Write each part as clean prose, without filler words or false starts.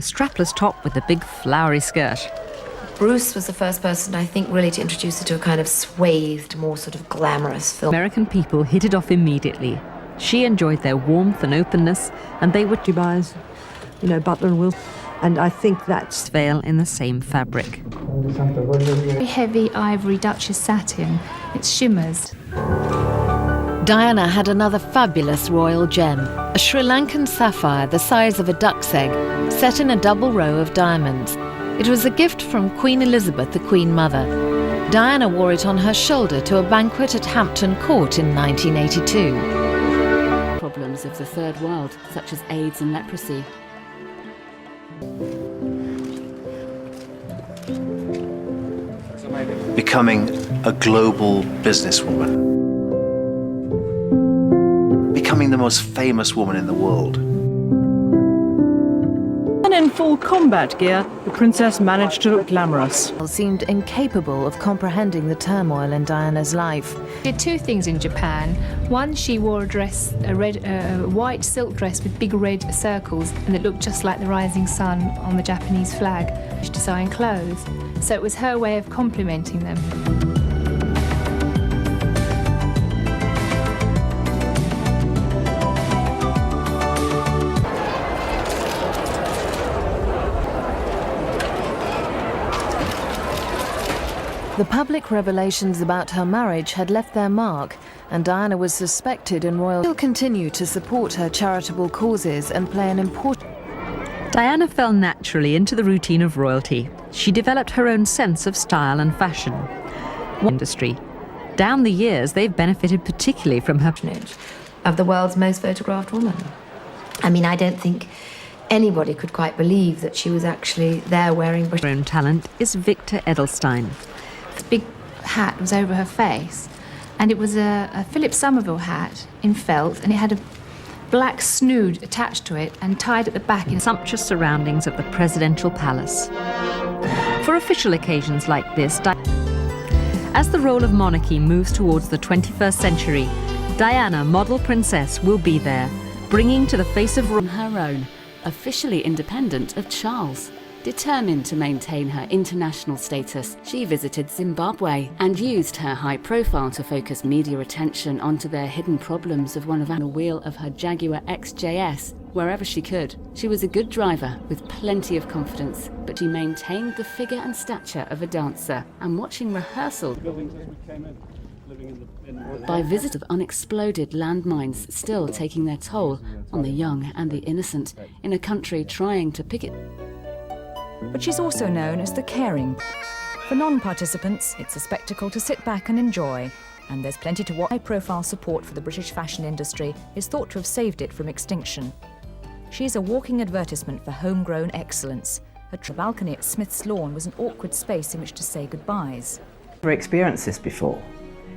A strapless top with a big flowery skirt. Bruce was the first person, I think, really to introduce her to a kind of swathed, more sort of glamorous film. American people hit it off immediately. She enjoyed their warmth and openness, and they were buys, Butler and Wilson. And I think that's veil in the same fabric. Very heavy ivory Duchess satin. It shimmers. Diana had another fabulous royal gem, a Sri Lankan sapphire the size of a duck's egg, set in a double row of diamonds. It was a gift from Queen Elizabeth, the Queen Mother. Diana wore it on her shoulder to a banquet at Hampton Court in 1982. Problems of the third world, such as AIDS and leprosy. Becoming a global businesswoman. Becoming the most famous woman in the world. And in full combat gear, the princess managed to look glamorous. Seemed incapable of comprehending the turmoil in Diana's life. She did two things in Japan. One, she wore a dress, a white silk dress with big red circles, and it looked just like the rising sun on the Japanese flag. She designed clothes, so it was her way of complimenting them. The public revelations about her marriage had left their mark, and Diana was suspected in royal. She'll continue to support her charitable causes and play an important. Diana fell naturally into the routine of royalty. She developed her own sense of style and fashion. Industry. Down the years, they've benefited particularly from her Of the world's most photographed woman. I mean, I don't think anybody could quite believe that she was actually there wearing her own talent is Victor Edelstein. The big hat was over her face, and it was a Philip Somerville hat in felt, and it had a black snood attached to it and tied at the back in sumptuous surroundings of the presidential palace. For official occasions like this, as the role of monarchy moves towards the 21st century, Diana, model princess, will be there, bringing to the face of on her own, officially independent of Charles. Determined to maintain her international status, she visited Zimbabwe and used her high profile to focus media attention onto their hidden problems of one of the wheel of her Jaguar XJS wherever she could. She was a good driver with plenty of confidence, but she maintained the figure and stature of a dancer, and watching rehearsal by visits of unexploded landmines still taking their toll on the young and the innocent in a country trying to pick it. But she's also known as the caring. For non-participants, it's a spectacle to sit back and enjoy, and there's plenty to watch. High-profile support for the British fashion industry is thought to have saved it from extinction. She's a walking advertisement for homegrown excellence. Her balcony at Smith's Lawn was an awkward space in which to say goodbyes. Never experienced this before.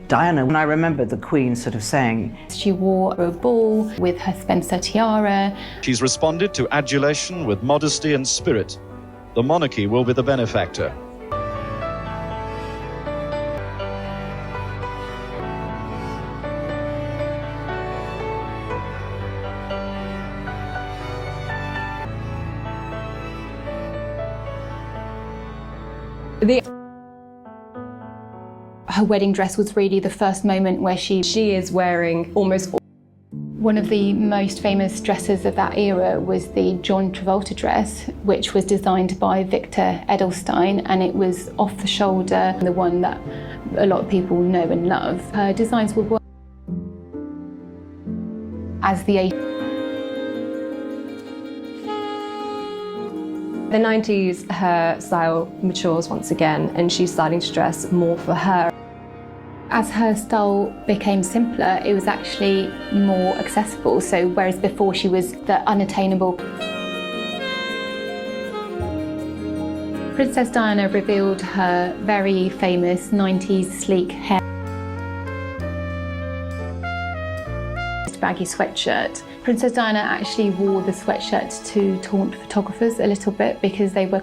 Diana, when I remember the Queen sort of saying, she wore a ball with her Spencer tiara. She's responded to adulation with modesty and spirit. The monarchy will be the benefactor. Her wedding dress was really the first moment where she is wearing almost. One of the most famous dresses of that era was the John Travolta dress, which was designed by Victor Edelstein, and it was off the shoulder, the one that a lot of people know and love. Her designs were as the 90s, her style matures once again, and she's starting to dress more for her. As her style became simpler, it was actually more accessible. So whereas before she was the unattainable. Princess Diana revealed her very famous 90s sleek hair. Baggy sweatshirt. Princess Diana actually wore the sweatshirt to taunt photographers a little bit because they were